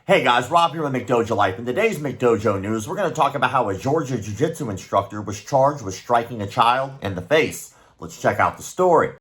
Hey guys, Rob here with McDojoLife. In today's McDojo news, we're going to talk about how a Georgia Jiu-Jitsu instructor was charged with striking a child in the face. Let's check out the story.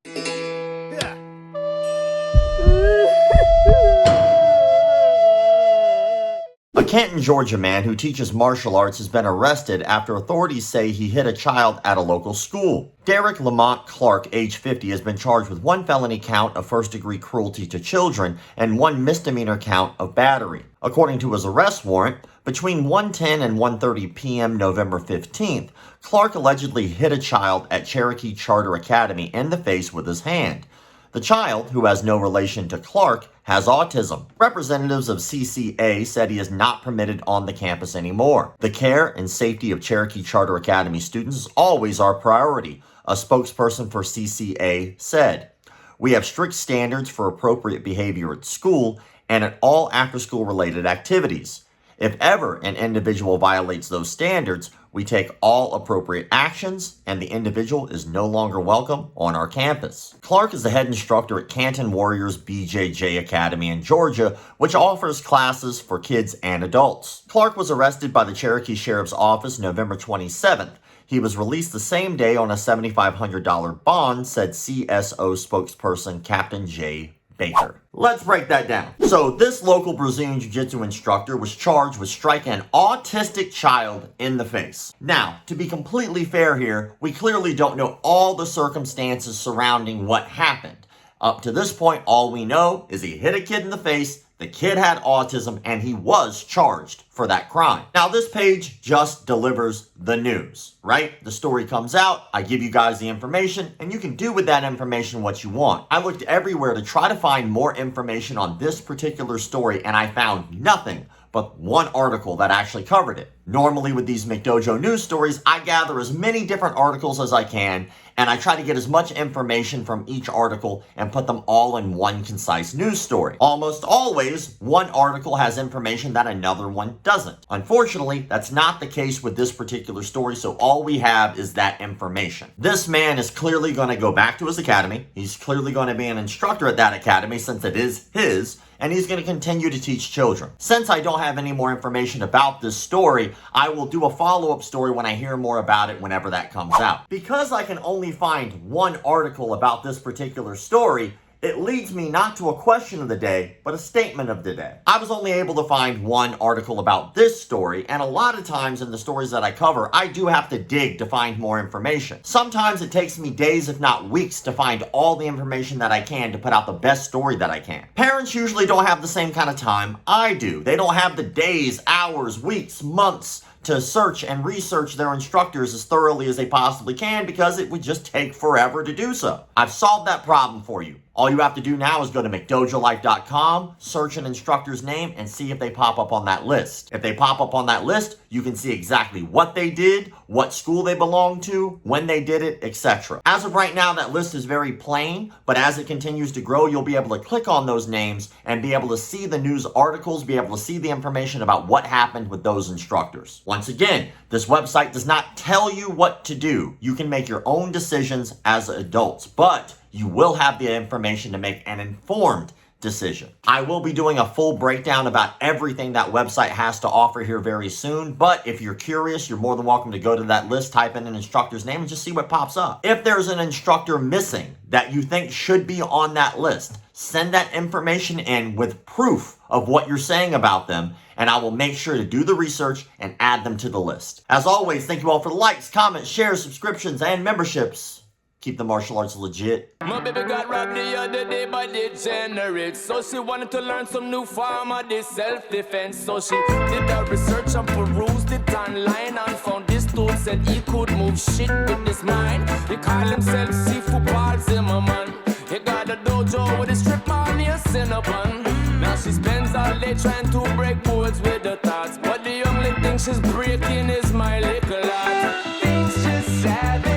A Canton, Georgia man who teaches martial arts has been arrested after authorities say he hit a child at a local school. Derrick Lamont Clark, age 50, has been charged with one felony count of first-degree cruelty to children and one misdemeanor count of battery. According to his arrest warrant, between 1:10 and 1:30 p.m. November 15th, Clark allegedly hit a child at Cherokee Charter Academy in the face with his hand. The child, who has no relation to Clark, has autism. Representatives of CCA said he is not permitted on the campus anymore. The care and safety of Cherokee Charter Academy students is always our priority, a spokesperson for CCA said. We have strict standards for appropriate behavior at school and at all after-school related activities. If ever an individual violates those standards, we take all appropriate actions, and the individual is no longer welcome on our campus. Clark is the head instructor at Canton Warriors BJJ Academy in Georgia, which offers classes for kids and adults. Clark was arrested by the Cherokee Sheriff's Office November 27th. He was released the same day on a $7,500 bond, said CSO spokesperson Captain J. Baker. Let's break that down. So this local Brazilian Jiu-Jitsu instructor was charged with striking an autistic child in the face. Now, to be completely fair here, we clearly don't know all the circumstances surrounding what happened. Up to this point, all we know is he hit a kid in the face, the kid had autism, and he was charged for that crime. Now, this page just delivers the news, right? The story comes out, I give you guys the information, and you can do with that information what you want. I looked everywhere to try to find more information on this particular story, and I found nothing but one article that actually covered it. Normally with these McDojo news stories, I gather as many different articles as I can, and I try to get as much information from each article and put them all in one concise news story. Almost always, one article has information that another one doesn't. Unfortunately, that's not the case with this particular story, so all we have is that information. This man is clearly going to go back to his academy. He's clearly going to be an instructor at that academy since it is his, and he's going to continue to teach children. Since I don't have any more information about this story, I will do a follow-up story when I hear more about it whenever that comes out. Because I can only find one article about this particular story, it leads me not to a question of the day, but a statement of the day. I was only able to find one article about this story, and a lot of times in the stories that I cover, I do have to dig to find more information. Sometimes it takes me days, if not weeks, to find all the information that I can to put out the best story that I can. Parents usually don't have the same kind of time I do. They don't have the days, hours, weeks, months to search and research their instructors as thoroughly as they possibly can because it would just take forever to do so. I've solved that problem for you. All you have to do now is go to McDojoLife.com, search an instructor's name, and see if they pop up on that list. If they pop up on that list, you can see exactly what they did, what school they belong to, when they did it, etc. As of right now, that list is very plain, but as it continues to grow, you'll be able to click on those names and be able to see the news articles, be able to see the information about what happened with those instructors. Once again, this website does not tell you what to do. You can make your own decisions as adults, but you will have the information to make an informed decision. I will be doing a full breakdown about everything that website has to offer here very soon, but if you're curious, you're more than welcome to go to that list, type in an instructor's name, and just see what pops up. If there's an instructor missing that you think should be on that list, send that information in with proof of what you're saying about them, and I will make sure to do the research and add them to the list. As always, thank you all for the likes, comments, shares, subscriptions, and memberships. Keep the martial arts legit. My baby got robbed the other day by degenerates. So she wanted to learn some new form of this self-defense. So she did her research and perused it online and found this dude said he could move shit with his mind. He called himself Seafood Paul Zimmerman. He got a dojo with a strip mall near Cinnabon. Now she spends all day trying to break boards with her thoughts, but the only thing she's breaking is my little heart. Things just savage.